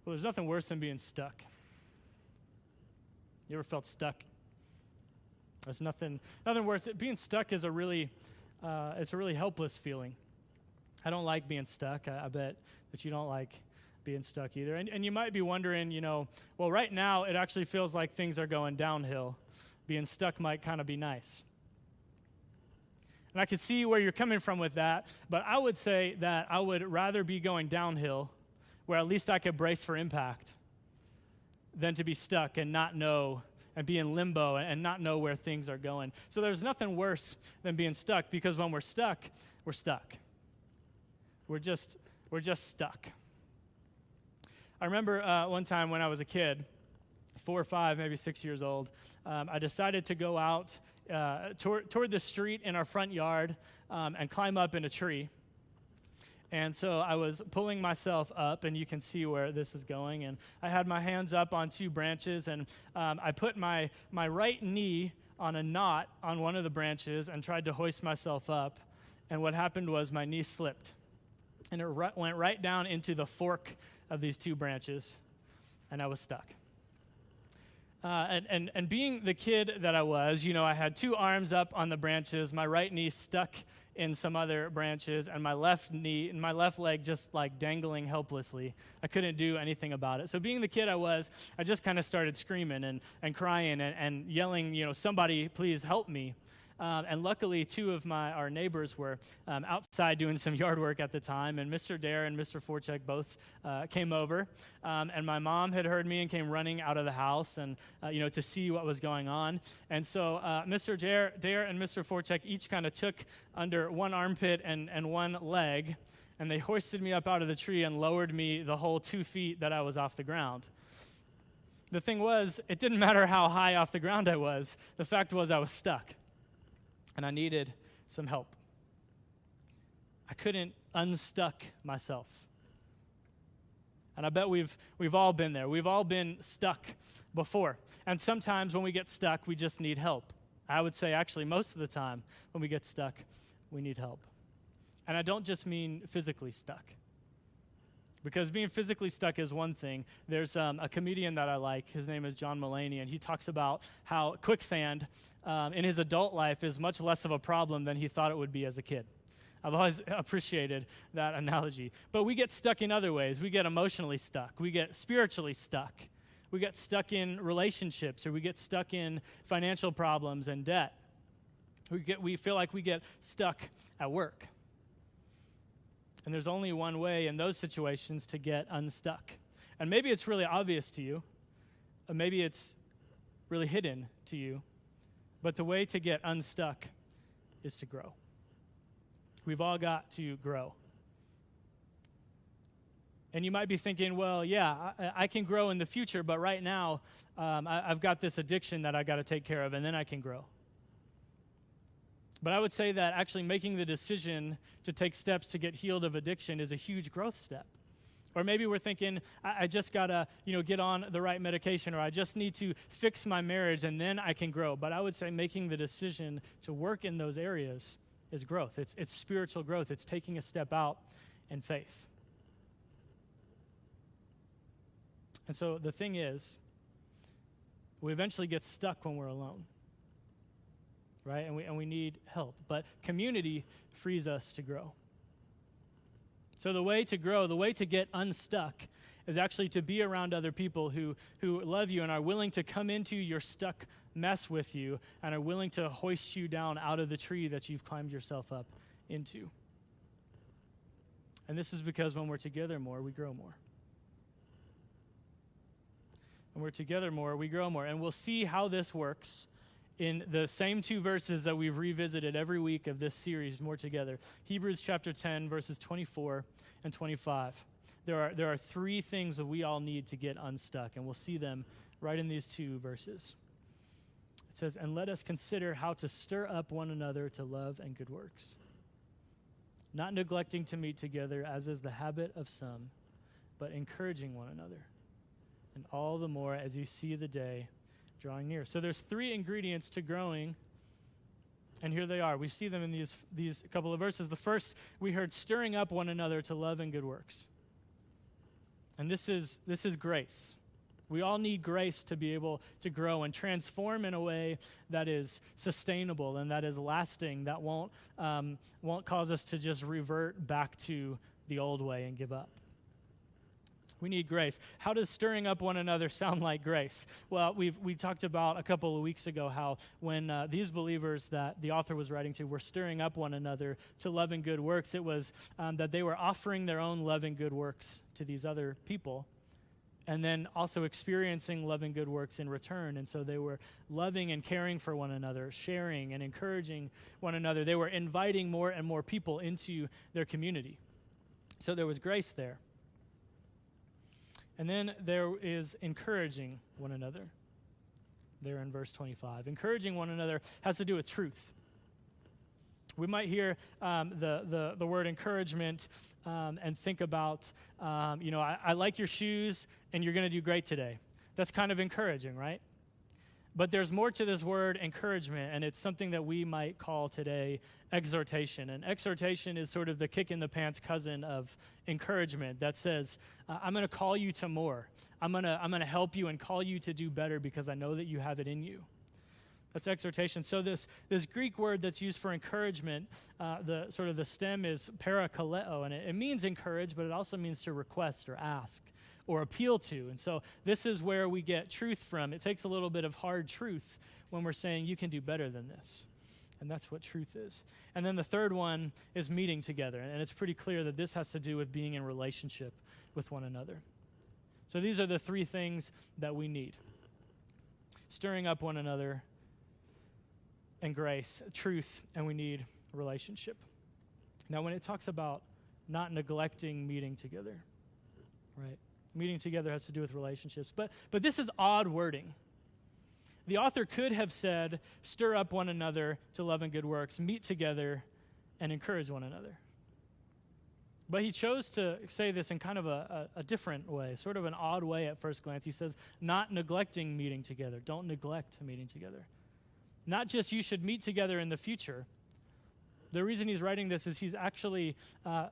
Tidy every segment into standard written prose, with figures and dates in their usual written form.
Well, there's nothing worse than being stuck. You ever felt stuck? There's nothing worse. Being stuck is it's a really helpless feeling. I don't like being stuck. I bet that you don't like being stuck either. And you might be wondering, well, right now it actually feels like things are going downhill. Being stuck might kind of be nice. And I can see where you're coming from with that, but I would say that I would rather be going downhill, where at least I could brace for impact, than to be stuck and not know and be in limbo and not know where things are going. So there's nothing worse than being stuck, because when we're stuck, we're stuck. We're just stuck. I remember one time when I was a kid, 4 or 5, maybe 6 years old, I decided to go out toward the street in our front yard and climb up in a tree. And so I was pulling myself up, and you can see where this is going. And I had my hands up on 2 branches, and I put my right knee on a knot on one of the branches and tried to hoist myself up. And what happened was my knee slipped, and it went right down into the fork of these 2 branches, and I was stuck. And being the kid that I was, I had 2 arms up on the branches, my right knee stuck in some other branches, and my left leg just like dangling helplessly. I couldn't do anything about it. So being the kid I was, I just kind of started screaming and crying and yelling, somebody please help me. And luckily, 2 of our neighbors were outside doing some yard work at the time, and Mr. Dare and Mr. Forchek both came over. And my mom had heard me and came running out of the house and to see what was going on. And so Mr. Dare and Mr. Forchek each kind of took under one armpit and one leg, and they hoisted me up out of the tree and lowered me the whole 2 feet that I was off the ground. The thing was, it didn't matter how high off the ground I was. The fact was I was stuck. And I needed some help. I couldn't unstuck myself. And I bet we've all been there. We've all been stuck before. And sometimes when we get stuck, we just need help. I would say actually most of the time when we get stuck, we need help. And I don't just mean physically stuck. Because being physically stuck is one thing. There's a comedian that I like. His name is John Mulaney, and he talks about how quicksand in his adult life is much less of a problem than he thought it would be as a kid. I've always appreciated that analogy. But we get stuck in other ways. We get emotionally stuck. We get spiritually stuck. We get stuck in relationships, or we get stuck in financial problems and debt. We feel like we get stuck at work. And there's only one way in those situations to get unstuck. And maybe it's really obvious to you, or maybe it's really hidden to you, but the way to get unstuck is to grow. We've all got to grow. And you might be thinking, well, yeah, I can grow in the future, but right now I've got this addiction that I got to take care of, and then I can grow. But I would say that actually making the decision to take steps to get healed of addiction is a huge growth step. Or maybe we're thinking, I just got to, get on the right medication, or I just need to fix my marriage and then I can grow. But I would say making the decision to work in those areas is growth. It's spiritual growth. It's taking a step out in faith. And so the thing is, we eventually get stuck when we're alone. Right? And we need help. But community frees us to grow. So the way to grow, the way to get unstuck, is actually to be around other people who love you and are willing to come into your stuck mess with you and are willing to hoist you down out of the tree that you've climbed yourself up into. And this is because when we're together more, we grow more. When we're together more, we grow more. And we'll see how this works in the same 2 verses that we've revisited every week of this series, More Together. Hebrews chapter 10, verses 24 and 25. There are 3 things that we all need to get unstuck, and we'll see them right in these 2 verses. It says, "And let us consider how to stir up one another to love and good works, not neglecting to meet together, as is the habit of some, but encouraging one another, and all the more as you see the day drawing near." So there's 3 ingredients to growing, and here they are. We see them in these couple of verses. The first, we heard stirring up one another to love and good works. And this is grace. We all need grace to be able to grow and transform in a way that is sustainable and that is lasting, that won't cause us to just revert back to the old way and give up. We need grace. How does stirring up one another sound like grace? Well, we talked about a couple of weeks ago how when these believers that the author was writing to were stirring up one another to love and good works, it was that they were offering their own love and good works to these other people, and then also experiencing love and good works in return. And so they were loving and caring for one another, sharing and encouraging one another. They were inviting more and more people into their community. So there was grace there. And then there is encouraging one another. There in verse 25. Encouraging one another has to do with truth. We might hear the word encouragement and think about, I like your shoes and you're going to do great today. That's kind of encouraging, right? But there's more to this word encouragement, and it's something that we might call today exhortation. And exhortation is sort of the kick in the pants cousin of encouragement that says, I'm going to call you to more. I'm going to help you and call you to do better because I know that you have it in you. That's exhortation. So this Greek word that's used for encouragement, the stem is parakaleo, and it means encourage, but it also means to request or ask or appeal to. And so this is where we get truth from. It takes a little bit of hard truth when we're saying you can do better than this. And that's what truth is. And then the third one is meeting together. And it's pretty clear that this has to do with being in relationship with one another. So these are the three things that we need: stirring up one another, and grace, truth, and we need relationship. Now, when it talks about not neglecting meeting together, right? Meeting together has to do with relationships. But this is odd wording. The author could have said, stir up one another to love and good works, meet together, and encourage one another. But he chose to say this in kind of a different way, sort of an odd way at first glance. He says, not neglecting meeting together. Don't neglect meeting together. Not just you should meet together in the future. The reason he's writing this is he's actually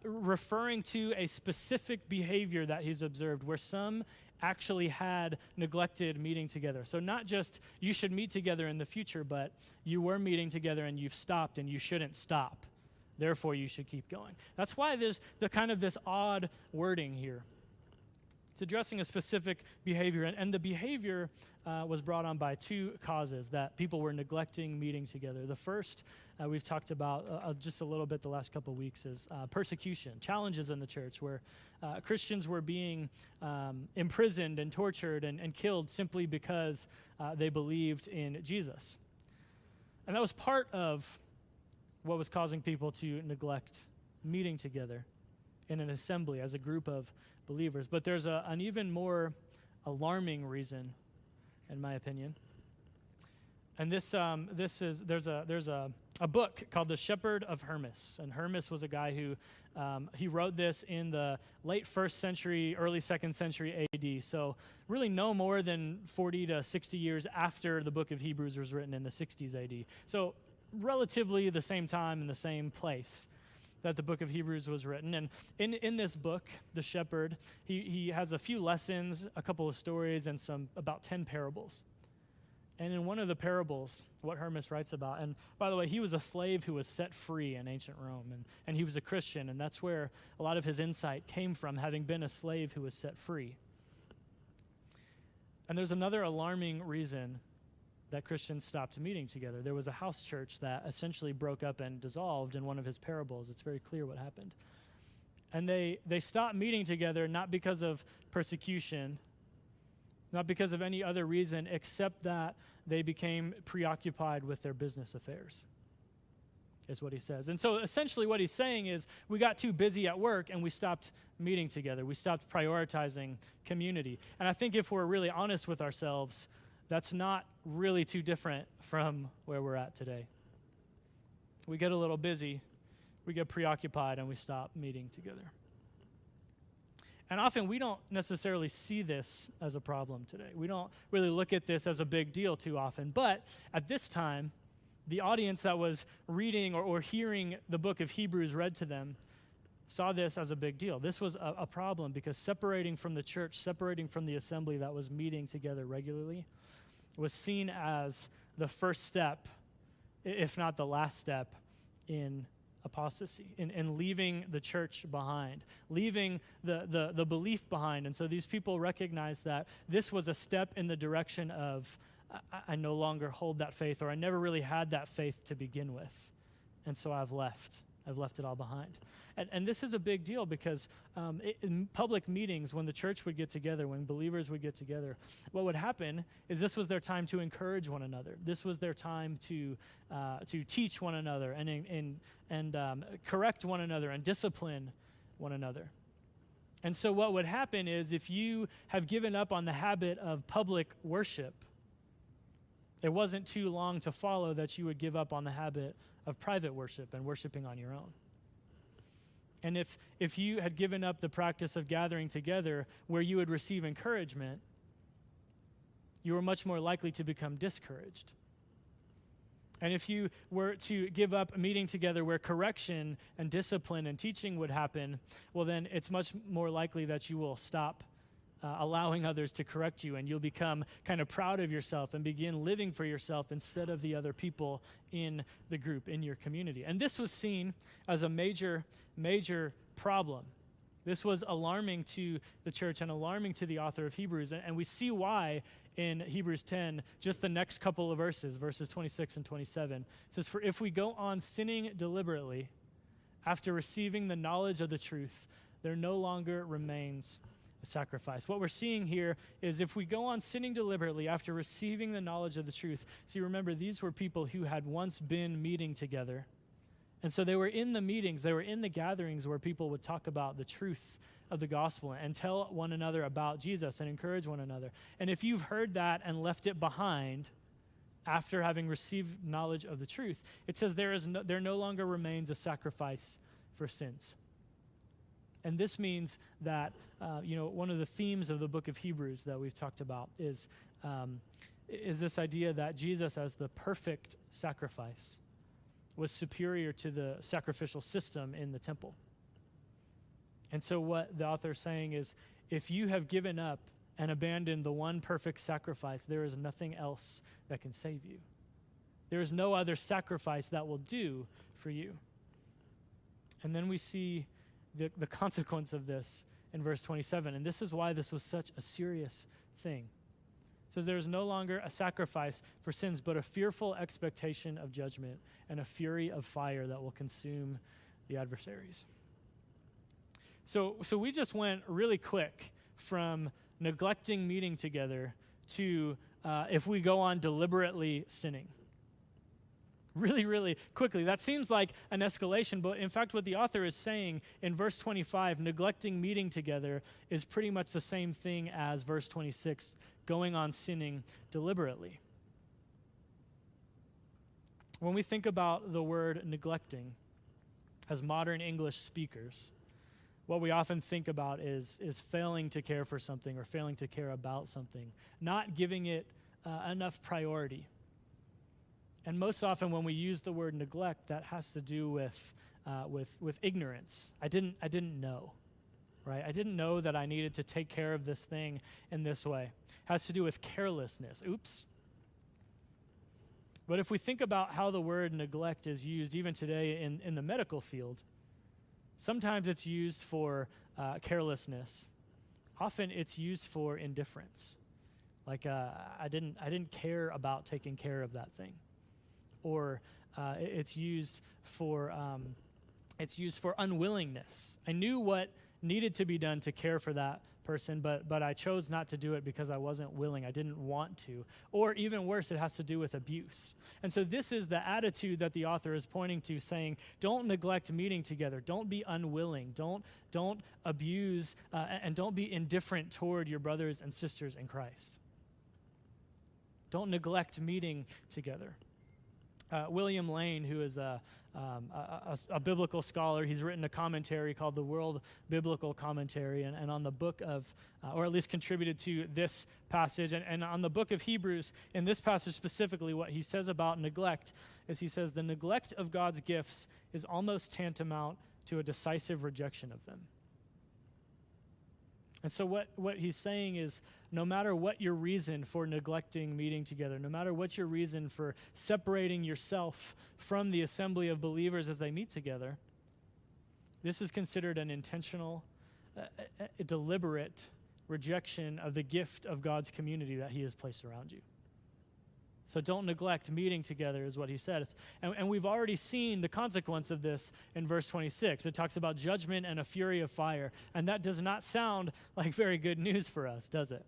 referring to a specific behavior that he's observed where some actually had neglected meeting together. So not just you should meet together in the future, but you were meeting together and you've stopped and you shouldn't stop. Therefore, you should keep going. That's why there's this odd wording here. It's addressing a specific behavior, and the behavior was brought on by two causes that people were neglecting meeting together. The first, we've talked about just a little bit the last couple of weeks, is persecution, challenges in the church where Christians were being imprisoned and tortured and killed simply because they believed in Jesus. And that was part of what was causing people to neglect meeting together in an assembly as a group of believers. But there's an even more alarming reason, in my opinion. And there's a book called The Shepherd of Hermes. And Hermes was a guy who he wrote this in the late 1st century, early 2nd century AD. So really no more than 40 to 60 years after the book of Hebrews was written in the 60s AD. So relatively the same time in the same place that the book of Hebrews was written. And in this book, The Shepherd, he has a few lessons, a couple of stories, and about 10 parables. And in one of the parables, what Hermes writes about, and by the way, he was a slave who was set free in ancient Rome, and he was a Christian, and that's where a lot of his insight came from, having been a slave who was set free. And there's another alarming reason that Christians stopped meeting together. There was a house church that essentially broke up and dissolved in one of his parables. It's very clear what happened. And they stopped meeting together not because of persecution, not because of any other reason, except that they became preoccupied with their business affairs, is what he says. And so essentially what he's saying is we got too busy at work and we stopped meeting together. We stopped prioritizing community. And I think if we're really honest with ourselves, that's not really too different from where we're at today. We get a little busy, we get preoccupied, and we stop meeting together. And often we don't necessarily see this as a problem today. We don't really look at this as a big deal too often. But at this time, the audience that was reading or hearing the book of Hebrews read to them saw this as a big deal. This was a problem because separating from the church, separating from the assembly that was meeting together regularly, was seen as the first step, if not the last step, in apostasy, in leaving the church behind, leaving the belief behind. And so these people recognized that this was a step in the direction of, I no longer hold that faith, or I never really had that faith to begin with. And so I've left it all behind. And this is a big deal because in public meetings, when the church would get together, when believers would get together, what would happen is this was their time to encourage one another. This was their time to teach one another and correct one another and discipline one another. And so what would happen is if you have given up on the habit of public worship, it wasn't too long to follow that you would give up on the habit of private worship and worshiping on your own. And if you had given up the practice of gathering together where you would receive encouragement, you were much more likely to become discouraged. And if you were to give up meeting together where correction and discipline and teaching would happen, well, then it's much more likely that you will stop allowing others to correct you, and you'll become kind of proud of yourself and begin living for yourself instead of the other people in the group, in your community. And this was seen as a major, major problem. This was alarming to the church and alarming to the author of Hebrews. And we see why in Hebrews 10, just the next couple of verses, verses 26 and 27. It says, "For if we go on sinning deliberately after receiving the knowledge of the truth, there no longer remains a sacrifice." What we're seeing here is if we go on sinning deliberately after receiving the knowledge of the truth. See, remember, these were people who had once been meeting together. And so they were in the meetings, they were in the gatherings where people would talk about the truth of the gospel and tell one another about Jesus and encourage one another. And if you've heard that and left it behind after having received knowledge of the truth, it says there no longer remains a sacrifice for sins. And this means that, one of the themes of the book of Hebrews that we've talked about is this idea that Jesus as the perfect sacrifice was superior to the sacrificial system in the temple. And so what the author is saying is, if you have given up and abandoned the one perfect sacrifice, there is nothing else that can save you. There is no other sacrifice that will do for you. And then we see the consequence of this in verse 27. And this is why this was such a serious thing. It says there is no longer a sacrifice for sins, but a fearful expectation of judgment and a fury of fire that will consume the adversaries. So we just went really quick from neglecting meeting together to if we go on deliberately sinning. Really, really quickly. That seems like an escalation, but in fact what the author is saying in verse 25, neglecting meeting together, is pretty much the same thing as verse 26, going on sinning deliberately. When we think about the word neglecting as modern English speakers, what we often think about is failing to care for something or failing to care about something, not giving it enough priority. And most often when we use the word neglect, that has to do with ignorance. I didn't know, right? I didn't know that I needed to take care of this thing in this way. It has to do with carelessness. Oops. But if we think about how the word neglect is used even today in the medical field, sometimes it's used for carelessness. Often it's used for indifference. Like I didn't care about taking care of that thing. Or it's used for unwillingness. I knew what needed to be done to care for that person, but I chose not to do it because I wasn't willing. I didn't want to. Or even worse, it has to do with abuse. And so this is the attitude that the author is pointing to, saying, don't neglect meeting together. Don't be unwilling. Don't abuse, and don't be indifferent toward your brothers and sisters in Christ. Don't neglect meeting together. William Lane, who is a biblical scholar, he's written a commentary called the World Biblical Commentary, and on the book of, or at least contributed to this passage, and on the book of Hebrews, in this passage specifically, what he says about neglect is he says, the neglect of God's gifts is almost tantamount to a decisive rejection of them. And so what he's saying is, no matter what your reason for neglecting meeting together, no matter what your reason for separating yourself from the assembly of believers as they meet together, this is considered an intentional, a deliberate rejection of the gift of God's community that he has placed around you. So don't neglect meeting together is what he said. And we've already seen the consequence of this in verse 26. It talks about judgment and a fury of fire. And that does not sound like very good news for us, does it?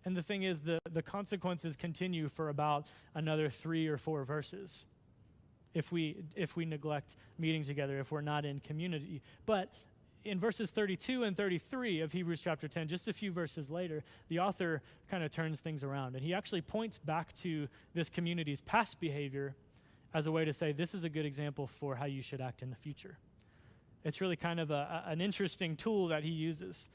And the thing is, the consequences continue for about another 3 or 4 verses if we neglect meeting together, if we're not in community. But in verses 32 and 33 of Hebrews chapter 10, just a few verses later, the author kind of turns things around. And he actually points back to this community's past behavior as a way to say, this is a good example for how you should act in the future. It's really kind of an interesting tool that he uses.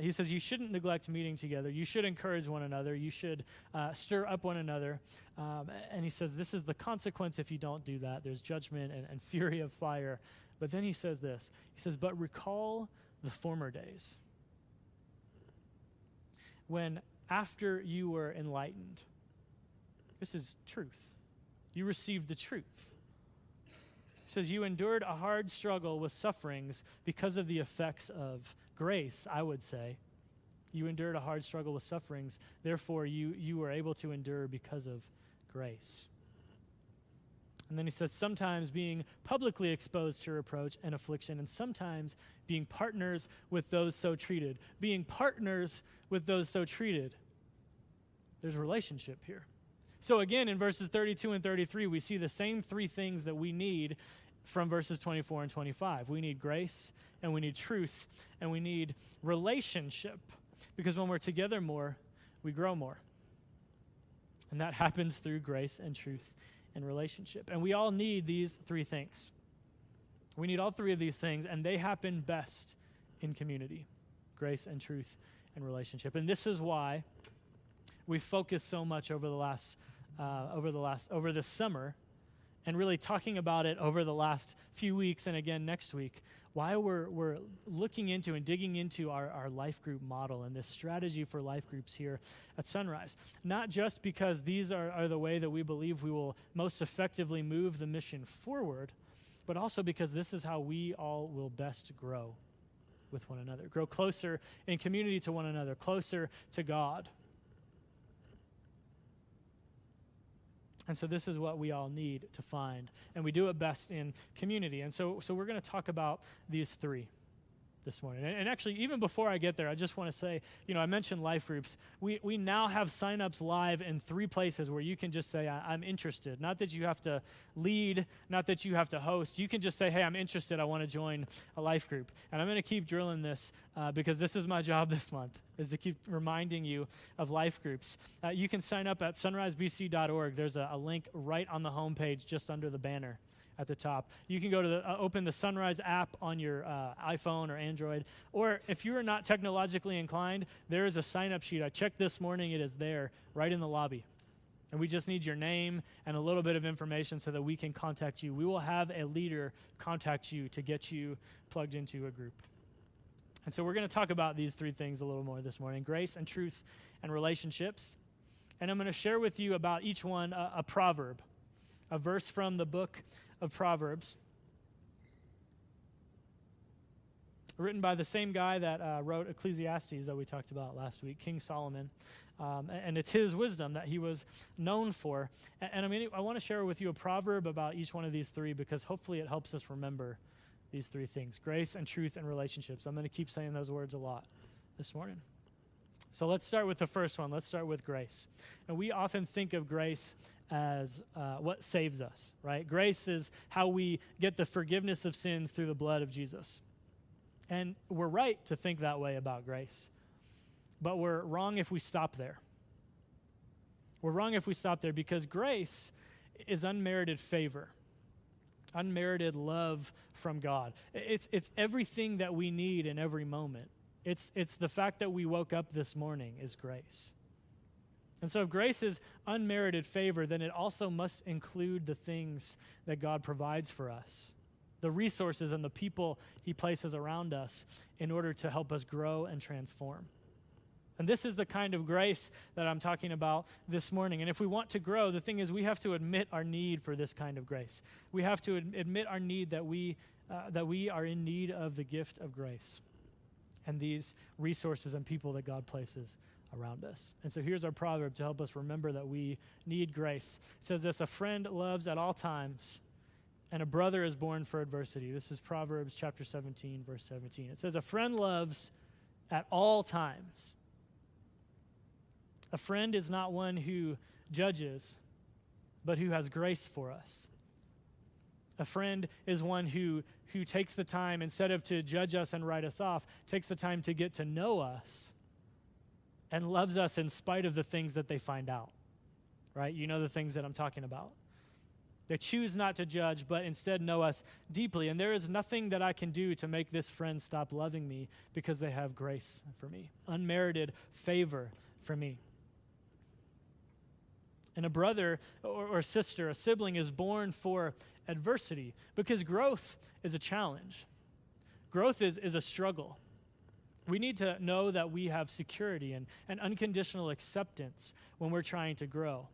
He says you shouldn't neglect meeting together. You should encourage one another. You should stir up one another. And he says this is the consequence if you don't do that. There's judgment and fury of fire. But then he says this. He says, but recall the former days when after you were enlightened, this is truth. You received the truth. He says you endured a hard struggle with sufferings because of the effects of grace, I would say. You endured a hard struggle with sufferings. Therefore, you were able to endure because of grace. And then he says, sometimes being publicly exposed to reproach and affliction, and sometimes being partners with those so treated. Being partners with those so treated. There's a relationship here. So again, in verses 32 and 33, we see the same 3 things that we need from verses 24 and 25. We need grace, and we need truth, and we need relationship. Because when we're together more, we grow more. And that happens through grace and truth and relationship. And we all need these 3 things. We need all 3 of these things, and they happen best in community. Grace and truth and relationship. And this is why we focused so much over this summer, and really talking about it over the last few weeks and again next week, why we're looking into and digging into our life group model and this strategy for life groups here at Sunrise. Not just because these are the way that we believe we will most effectively move the mission forward, but also because this is how we all will best grow with one another. Grow closer in community to one another, closer to God. And so this is what we all need to find. And we do it best in community. And so we're going to talk about these 3 this morning. And actually, even before I get there, I just want to say, I mentioned life groups. We now have signups live in 3 places where you can just say, I'm interested. Not that you have to lead, not that you have to host. You can just say, hey, I'm interested. I want to join a life group. And I'm going to keep drilling this because this is my job this month, is to keep reminding you of life groups. You can sign up at sunrisebc.org. There's a link right on the homepage just under the banner at the top. You can go to open the Sunrise app on your iPhone or Android. Or if you are not technologically inclined, there is a sign-up sheet. I checked this morning. It is there right in the lobby. And we just need your name and a little bit of information so that we can contact you. We will have a leader contact you to get you plugged into a group. And so we're going to talk about these 3 things a little more this morning: grace and truth and relationships. And I'm going to share with you about each one a proverb, a verse from the book of Proverbs, written by the same guy that wrote Ecclesiastes that we talked about last week, King Solomon. And it's his wisdom that he was known for. And I want to share with you a proverb about each one of these 3 because hopefully it helps us remember these 3 things: grace and truth and relationships. I'm going to keep saying those words a lot this morning. So let's start with the first one. Let's start with grace. And we often think of grace as what saves us, right? Grace is how we get the forgiveness of sins through the blood of Jesus. And we're right to think that way about grace. But we're wrong if we stop there. We're wrong if we stop there because grace is unmerited favor, unmerited love from God. It's everything that we need in every moment. It's the fact that we woke up this morning is grace. And so if grace is unmerited favor, then it also must include the things that God provides for us, the resources and the people he places around us in order to help us grow and transform. And this is the kind of grace that I'm talking about this morning. And if we want to grow, the thing is we have to admit our need for this kind of grace. We have to admit our need that we are in need of the gift of grace and these resources and people that God places around us. And so here's our proverb to help us remember that we need grace. It says this: a friend loves at all times, and a brother is born for adversity. This is Proverbs chapter 17, verse 17. It says, a friend loves at all times. A friend is not one who judges, but who has grace for us. A friend is one who takes the time, instead of to judge us and write us off, takes the time to get to know us and loves us in spite of the things that they find out, right? You know the things that I'm talking about. They choose not to judge, but instead know us deeply. And there is nothing that I can do to make this friend stop loving me because they have grace for me, unmerited favor for me. And a brother or sister, a sibling, is born for adversity because growth is a challenge. Growth is a struggle. We need to know that we have security and unconditional acceptance when we're trying to grow.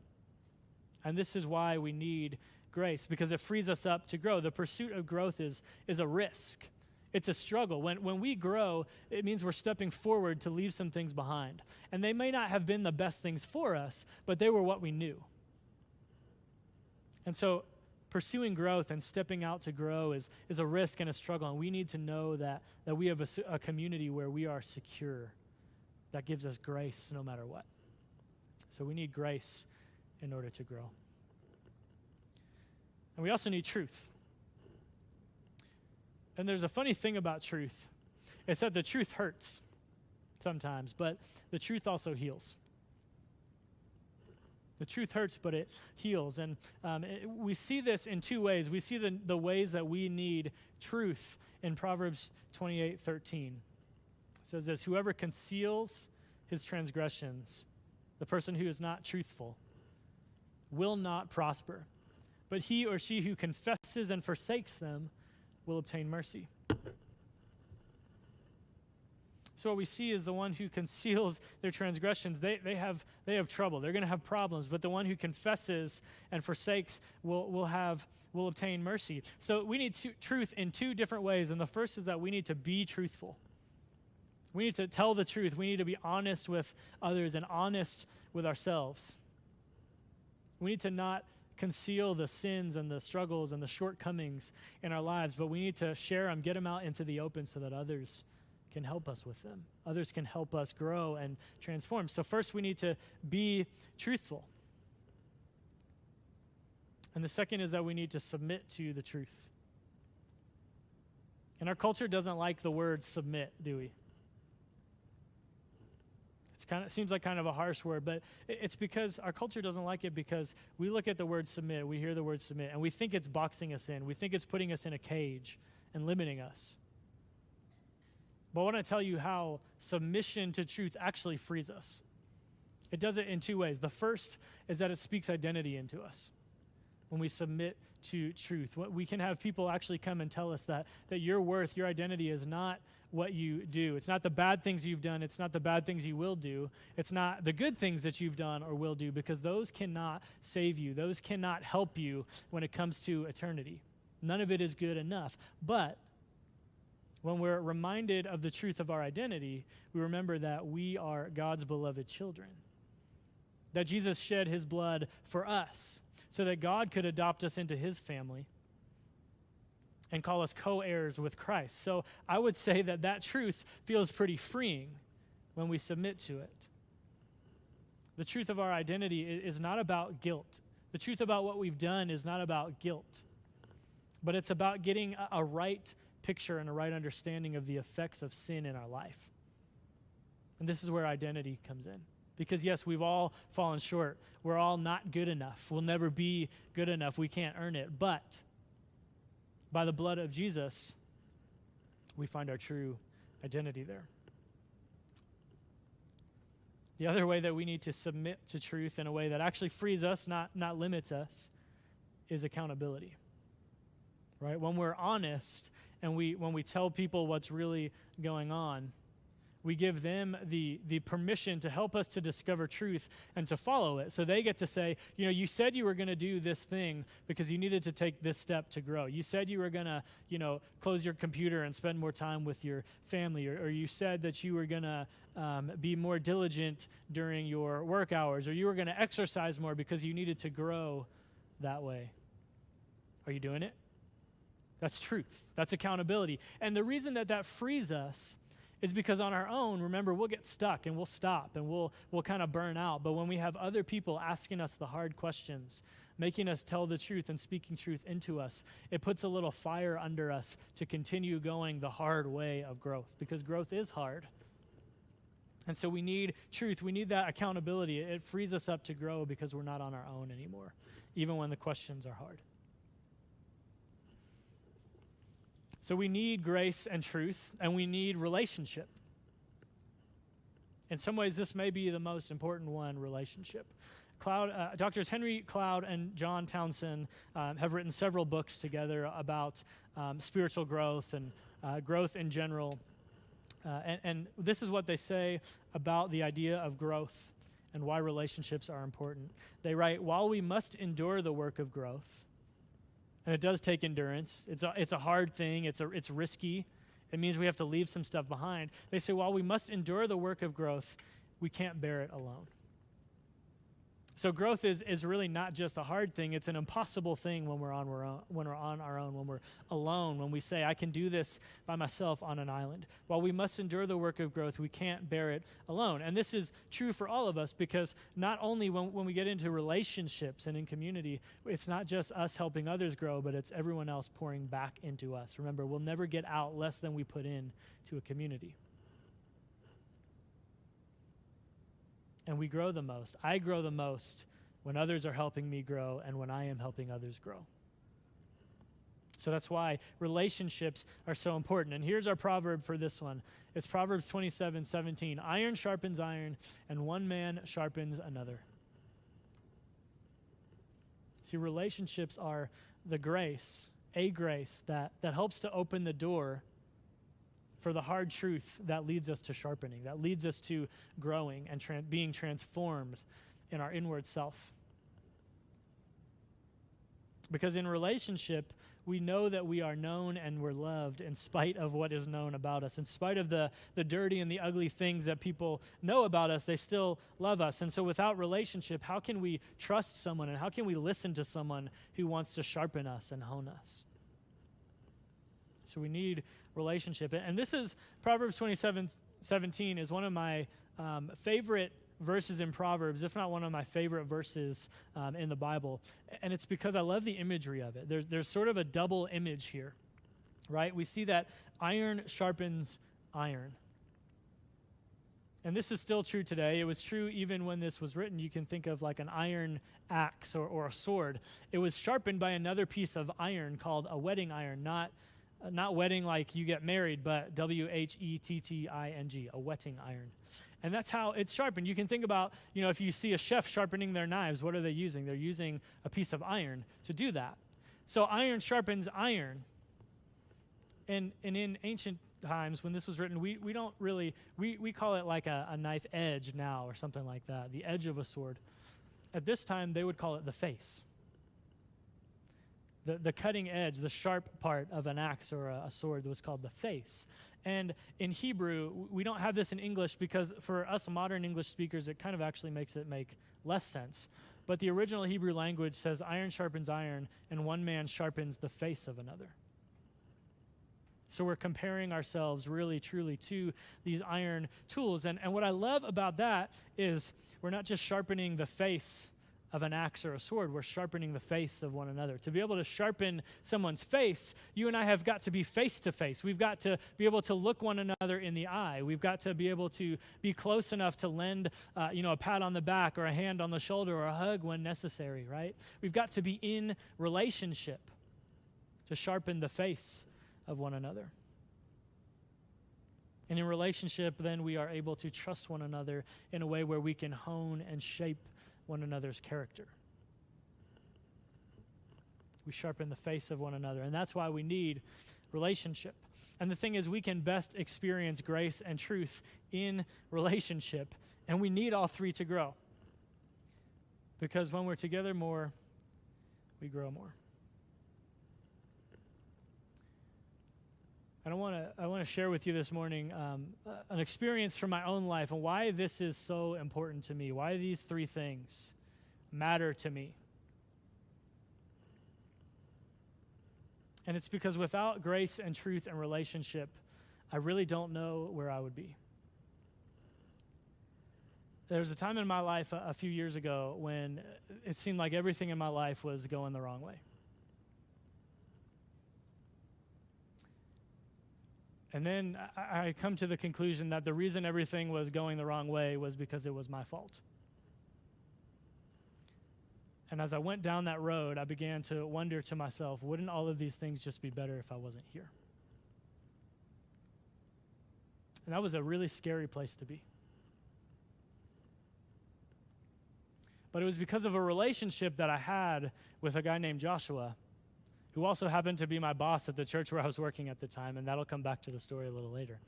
And this is why we need grace, because it frees us up to grow. The pursuit of growth is a risk. It's a struggle. When we grow, it means we're stepping forward to leave some things behind. And they may not have been the best things for us, but they were what we knew. And so pursuing growth and stepping out to grow is a risk and a struggle, and we need to know that we have a community where we are secure, that gives us grace no matter what. So we need grace in order to grow. And we also need truth. And there's a funny thing about truth. It's that the truth hurts sometimes, but the truth also heals. The truth hurts, but it heals. And we see this in two ways. We see the ways that we need truth in Proverbs 28:13. It says this: whoever conceals his transgressions, the person who is not truthful, will not prosper. But he or she who confesses and forsakes them will obtain mercy. So what we see is the one who conceals their transgressions, they have trouble. They're going to have problems. But the one who confesses and forsakes will obtain mercy. So we need truth in two different ways. And the first is that we need to be truthful. We need to tell the truth. We need to be honest with others and honest with ourselves. We need to not conceal the sins and the struggles and the shortcomings in our lives, but we need to share them, get them out into the open so that others can help us with them. Others can help us grow and transform. So first we need to be truthful. And the second is that we need to submit to the truth. And our culture doesn't like the word submit, do we? It seems like kind of a harsh word, but it's because our culture doesn't like it because we look at the word submit, we hear the word submit, and we think it's boxing us in. We think it's putting us in a cage and limiting us. But I want to tell you how submission to truth actually frees us. It does it in two ways. The first is that it speaks identity into us. When we submit to truth, we can have people actually come and tell us that your worth, your identity is not what you do. It's not the bad things you've done. It's not the bad things you will do. It's not the good things that you've done or will do, because those cannot save you. Those cannot help you when it comes to eternity. None of it is good enough. But when we're reminded of the truth of our identity, we remember that we are God's beloved children, that Jesus shed his blood for us so that God could adopt us into his family and call us co-heirs with Christ. So I would say that truth feels pretty freeing when we submit to it. The truth of our identity is not about guilt. The truth about what we've done is not about guilt, but it's about getting a right picture and a right understanding of the effects of sin in our life. And this is where identity comes in. Because yes, we've all fallen short. We're all not good enough. We'll never be good enough. We can't earn it. But by the blood of Jesus, we find our true identity there. The other way that we need to submit to truth in a way that actually frees us, not limits us, is accountability. Right? When we're honest and when we tell people what's really going on, we give them the permission to help us to discover truth and to follow it. So they get to say, you said you were going to do this thing because you needed to take this step to grow. You said you were going to, close your computer and spend more time with your family, or you said that you were going to be more diligent during your work hours, or you were going to exercise more because you needed to grow that way. Are you doing it? That's truth. That's accountability. And the reason that frees us is because on our own, remember, we'll get stuck and we'll stop and we'll kind of burn out. But when we have other people asking us the hard questions, making us tell the truth and speaking truth into us, it puts a little fire under us to continue going the hard way of growth, because growth is hard. And so we need truth. We need that accountability. It frees us up to grow because we're not on our own anymore, even when the questions are hard. So we need grace and truth, and we need relationship. In some ways, this may be the most important one, relationship. Doctors Henry Cloud and John Townsend have written several books together about spiritual growth and growth in general. And this is what they say about the idea of growth and why relationships are important. They write, while we must endure the work of growth, and it does take endurance. It's a hard thing. It's risky. It means we have to leave some stuff behind. They say, while we must endure the work of growth, we can't bear it alone. So growth is really not just a hard thing. It's an impossible thing when we're on our own, when we're alone, when we say, I can do this by myself on an island. While we must endure the work of growth, we can't bear it alone. And this is true for all of us, because not only when we get into relationships and in community, it's not just us helping others grow, but it's everyone else pouring back into us. Remember, we'll never get out less than we put in to a community. And we grow the most. I grow the most when others are helping me grow and when I am helping others grow. So that's why relationships are so important. And here's our proverb for this one. It's Proverbs 27:17. Iron sharpens iron, and one man sharpens another. See, relationships are the grace, a grace that helps to open the door for the hard truth that leads us to sharpening, that leads us to growing and being transformed in our inward self. Because in relationship, we know that we are known and we're loved in spite of what is known about us. In spite of the dirty and the ugly things that people know about us, they still love us. And so without relationship, how can we trust someone, and how can we listen to someone who wants to sharpen us and hone us? So we need relationship. And this is Proverbs 27:17 is one of my favorite verses in Proverbs, if not one of my favorite verses in the Bible. And it's because I love the imagery of it. There's sort of a double image here, right? We see that iron sharpens iron. And this is still true today. It was true even when this was written. You can think of like an iron axe or a sword. It was sharpened by another piece of iron called a whetting iron, not whetting like you get married, but whetting, a whetting iron. And that's how it's sharpened. You can think about, if you see a chef sharpening their knives, what are they using? They're using a piece of iron to do that. So iron sharpens iron. And in ancient times, when this was written, we don't really, we call it like a knife edge now or something like that, the edge of a sword. At this time, they would call it the face. The cutting edge, the sharp part of an axe or a sword was called the face. And in Hebrew, we don't have this in English because for us modern English speakers, it kind of actually makes it make less sense. But the original Hebrew language says iron sharpens iron, and one man sharpens the face of another. So we're comparing ourselves really, truly to these iron tools. And what I love about that is we're not just sharpening the face of an axe or a sword, we're sharpening the face of one another. To be able to sharpen someone's face, you and I have got to be face to face. We've got to be able to look one another in the eye. We've got to be able to be close enough to lend, a pat on the back or a hand on the shoulder or a hug when necessary, right? We've got to be in relationship to sharpen the face of one another. And in relationship, then we are able to trust one another in a way where we can hone and shape one another's character. We sharpen the face of one another, and that's why we need relationship. And the thing is, we can best experience grace and truth in relationship, and we need all three to grow. Because when we're together more, we grow more. And I want to share with you this morning an experience from my own life and why this is so important to me, why these three things matter to me. And it's because without grace and truth and relationship, I really don't know where I would be. There was a time in my life a few years ago when it seemed like everything in my life was going the wrong way. And then I come to the conclusion that the reason everything was going the wrong way was because it was my fault. And as I went down that road, I began to wonder to myself, wouldn't all of these things just be better if I wasn't here? And that was a really scary place to be. But it was because of a relationship that I had with a guy named Joshua, who also happened to be my boss at the church where I was working at the time, and that'll come back to the story a little later.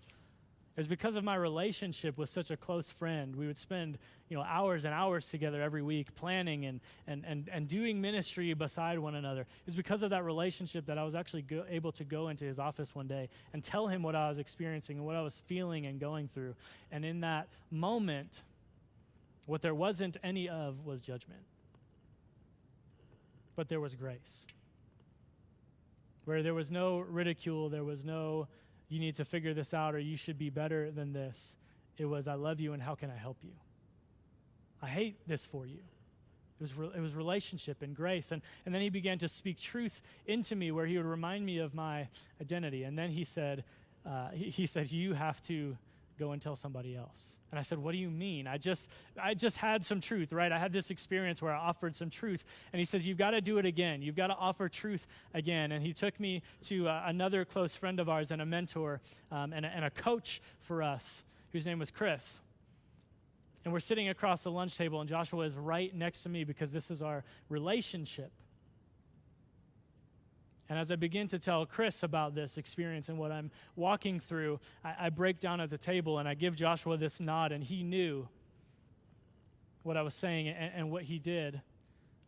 It was because of my relationship with such a close friend. We would spend, hours and hours together every week planning and doing ministry beside one another. It was because of that relationship that I was actually able to go into his office one day and tell him what I was experiencing and what I was feeling and going through. And in that moment, what there wasn't any of was judgment. But there was grace. Where there was no ridicule, there was no, you need to figure this out or you should be better than this. It was, I love you and how can I help you? I hate this for you. It was relationship and grace. And then he began to speak truth into me where he would remind me of my identity. And then he said, you have to go and tell somebody else. And I said, what do you mean? I just had some truth, right? I had this experience where I offered some truth. And he says, you've got to do it again. You've got to offer truth again. And he took me to another close friend of ours and a mentor and a coach for us, whose name was Chris. And we're sitting across the lunch table, and Joshua is right next to me because this is our relationship. And as I begin to tell Chris about this experience and what I'm walking through, I break down at the table and I give Joshua this nod, and he knew what I was saying, and what he did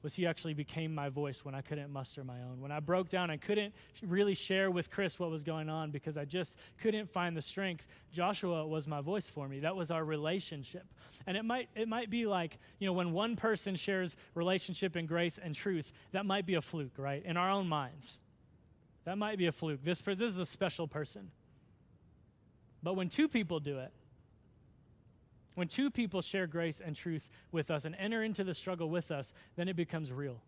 was he actually became my voice when I couldn't muster my own. When I broke down and couldn't really share with Chris what was going on because I just couldn't find the strength, Joshua was my voice for me. That was our relationship. And it might be like, when one person shares relationship and grace and truth, that might be a fluke, right? In our own minds. That might be a fluke. This is a special person. But when two people do it, when two people share grace and truth with us and enter into the struggle with us, then it becomes real.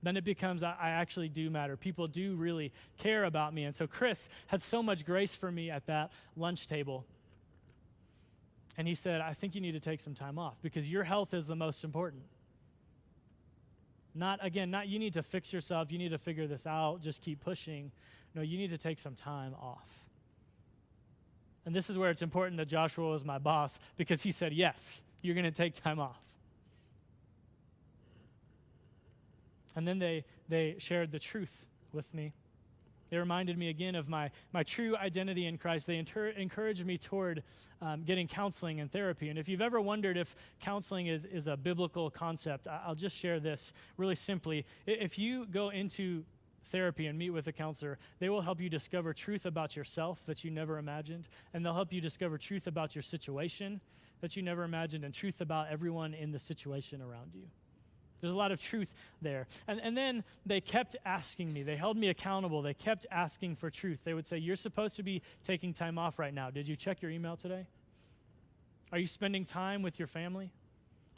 Then it becomes, I actually do matter. People do really care about me. And so Chris had so much grace for me at that lunch table. And he said, I think you need to take some time off because your health is the most important. Not you need to fix yourself, you need to figure this out, just keep pushing. No, you need to take some time off. And this is where it's important that Joshua was my boss because he said, yes, you're going to take time off. And then they shared the truth with me. They reminded me again of my true identity in Christ. They encouraged me toward getting counseling and therapy. And if you've ever wondered if counseling is a biblical concept, I'll just share this really simply. If you go into therapy and meet with a counselor, they will help you discover truth about yourself that you never imagined, and they'll help you discover truth about your situation that you never imagined, and truth about everyone in the situation around you. There's a lot of truth there. And then they kept asking me. They held me accountable. They kept asking for truth. They would say, you're supposed to be taking time off right now. Did you check your email today? Are you spending time with your family?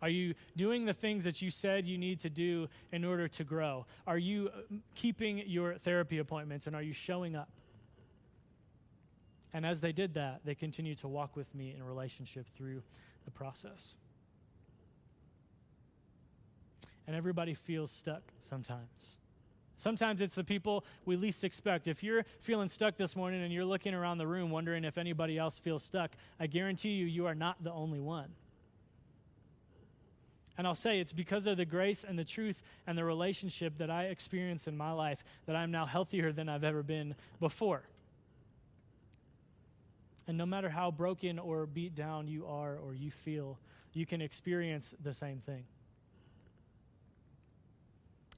Are you doing the things that you said you need to do in order to grow? Are you keeping your therapy appointments, and are you showing up? And as they did that, they continued to walk with me in a relationship through the process. And everybody feels stuck sometimes, Sometimes it's the people we least expect. If you're feeling stuck this morning and you're looking around the room wondering if anybody else feels stuck, I guarantee you, you are not the only one. And I'll say it's because of the grace and the truth and the relationship that I experience in my life that I'm now healthier than I've ever been before. And no matter how broken or beat down you are or you feel, you can experience the same thing.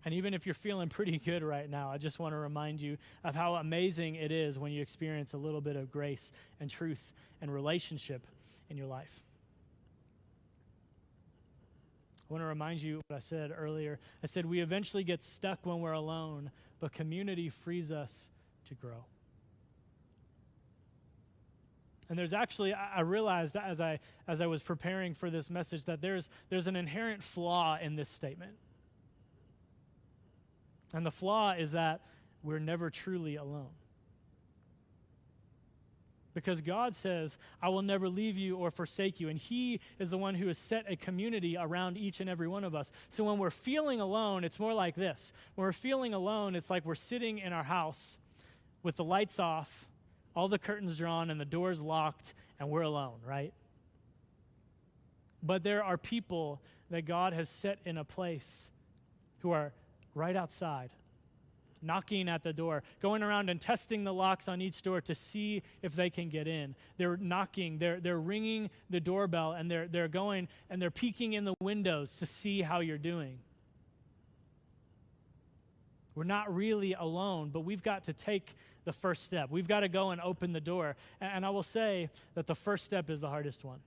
And even if you're feeling pretty good right now, I just want to remind you of how amazing it is when you experience a little bit of grace and truth and relationship in your life. I want to remind you what I said earlier. I said we eventually get stuck when we're alone, but community frees us to grow. And there's actually, I realized as I was preparing for this message that there's an inherent flaw in this statement. And the flaw is that we're never truly alone. Because God says, I will never leave you or forsake you. And he is the one who has set a community around each and every one of us. So when we're feeling alone, it's more like this. When we're feeling alone, it's like we're sitting in our house with the lights off, all the curtains drawn, and the doors locked, and we're alone, right? But there are people that God has set in a place who are right outside, knocking at the door, going around and testing the locks on each door to see if they can get in. They're knocking, they're ringing the doorbell, and they're going and they're peeking in the windows to see how you're doing. We're not really alone, but we've got to take the first step. We've got to go and open the door. And I will say that the first step is the hardest one.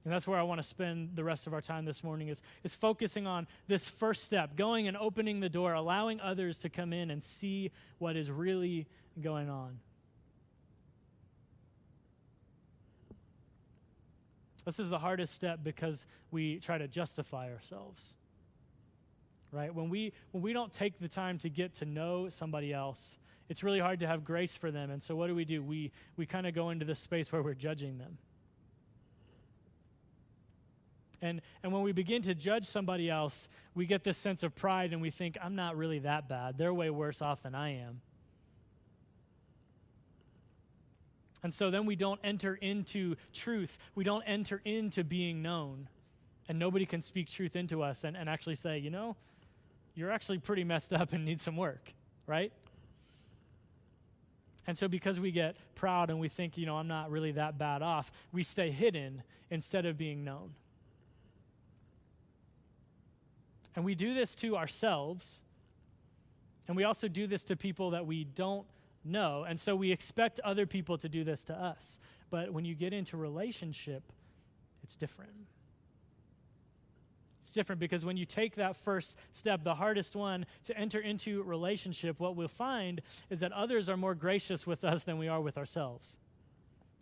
And that's where I want to spend the rest of our time this morning is focusing on this first step, going and opening the door, allowing others to come in and see what is really going on. This is the hardest step because we try to justify ourselves, right? When we don't take the time to get to know somebody else, it's really hard to have grace for them. And so what do? We kind of go into this space where we're judging them. And when we begin to judge somebody else, we get this sense of pride and we think, I'm not really that bad. They're way worse off than I am. And so then we don't enter into truth. We don't enter into being known. And nobody can speak truth into us and actually say, you know, you're actually pretty messed up and need some work, right? And so because we get proud and we think, you know, I'm not really that bad off, we stay hidden instead of being known. And we do this to ourselves, and we also do this to people that we don't know, and so we expect other people to do this to us. But when you get into relationship, it's different. It's different because when you take that first step, the hardest one, to enter into relationship, what we'll find is that others are more gracious with us than we are with ourselves.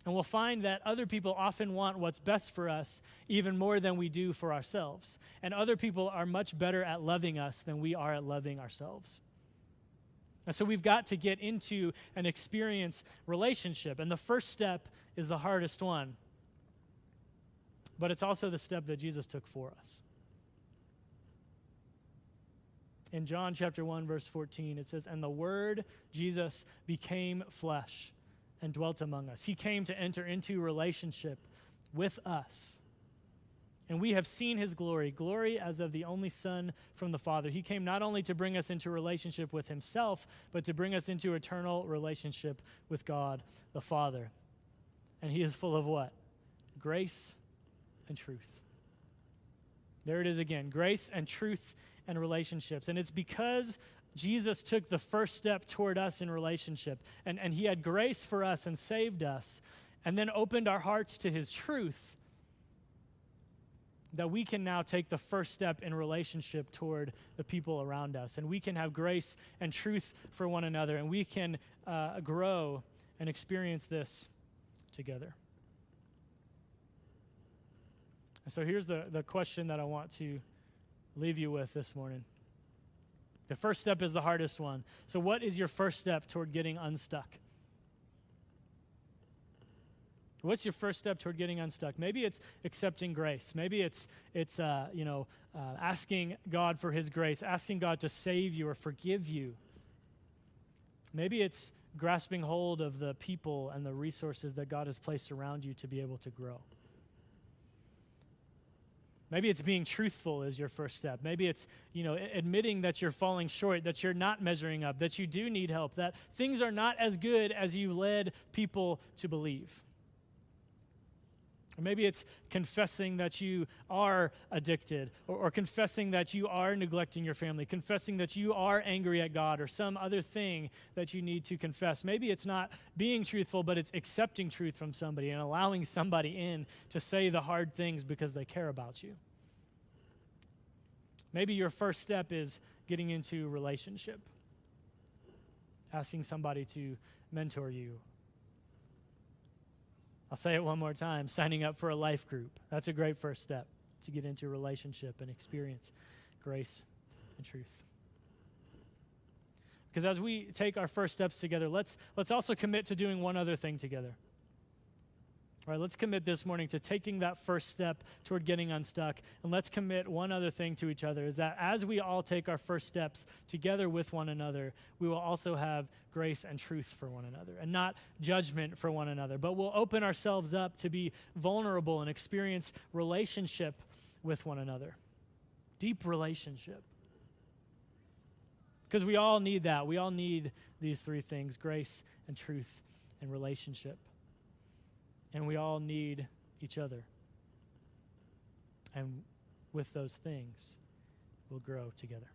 And we'll find that other people often want what's best for us even more than we do for ourselves. And other people are much better at loving us than we are at loving ourselves. And so we've got to get into and experience relationship. And the first step is the hardest one. But it's also the step that Jesus took for us. In John chapter 1, verse 14, it says, "And the Word, Jesus, became flesh and dwelt among us." He came to enter into relationship with us. And we have seen his glory, glory as of the only Son from the Father. He came not only to bring us into relationship with himself, but to bring us into eternal relationship with God the Father. And he is full of what? Grace and truth. There it is again, grace and truth and relationships. And it's because Jesus took the first step toward us in relationship, and he had grace for us and saved us, and then opened our hearts to his truth, that we can now take the first step in relationship toward the people around us, and we can have grace and truth for one another, and we can grow and experience this together. And so here's the question that I want to leave you with this morning. The first step is the hardest one. So what is your first step toward getting unstuck? What's your first step toward getting unstuck? Maybe it's accepting grace. Maybe it's asking God for his grace, asking God to save you or forgive you. Maybe it's grasping hold of the people and the resources that God has placed around you to be able to grow. Maybe it's being truthful is your first step. Maybe it's, admitting that you're falling short, that you're not measuring up, that you do need help, that things are not as good as you led people to believe. Or maybe it's confessing that you are addicted, or confessing that you are neglecting your family, confessing that you are angry at God, or some other thing that you need to confess. Maybe it's not being truthful, but it's accepting truth from somebody and allowing somebody in to say the hard things because they care about you. Maybe your first step is getting into relationship, asking somebody to mentor you. I'll say it one more time, signing up for a life group. That's a great first step to get into a relationship and experience grace and truth. Because as we take our first steps together, let's also commit to doing one other thing together. All right, let's commit this morning to taking that first step toward getting unstuck. And let's commit one other thing to each other, is that as we all take our first steps together with one another, we will also have grace and truth for one another, and not judgment for one another. But we'll open ourselves up to be vulnerable and experience relationship with one another. Deep relationship. Because we all need that. We all need these three things: grace and truth and relationship. And we all need each other. And with those things, we'll grow together.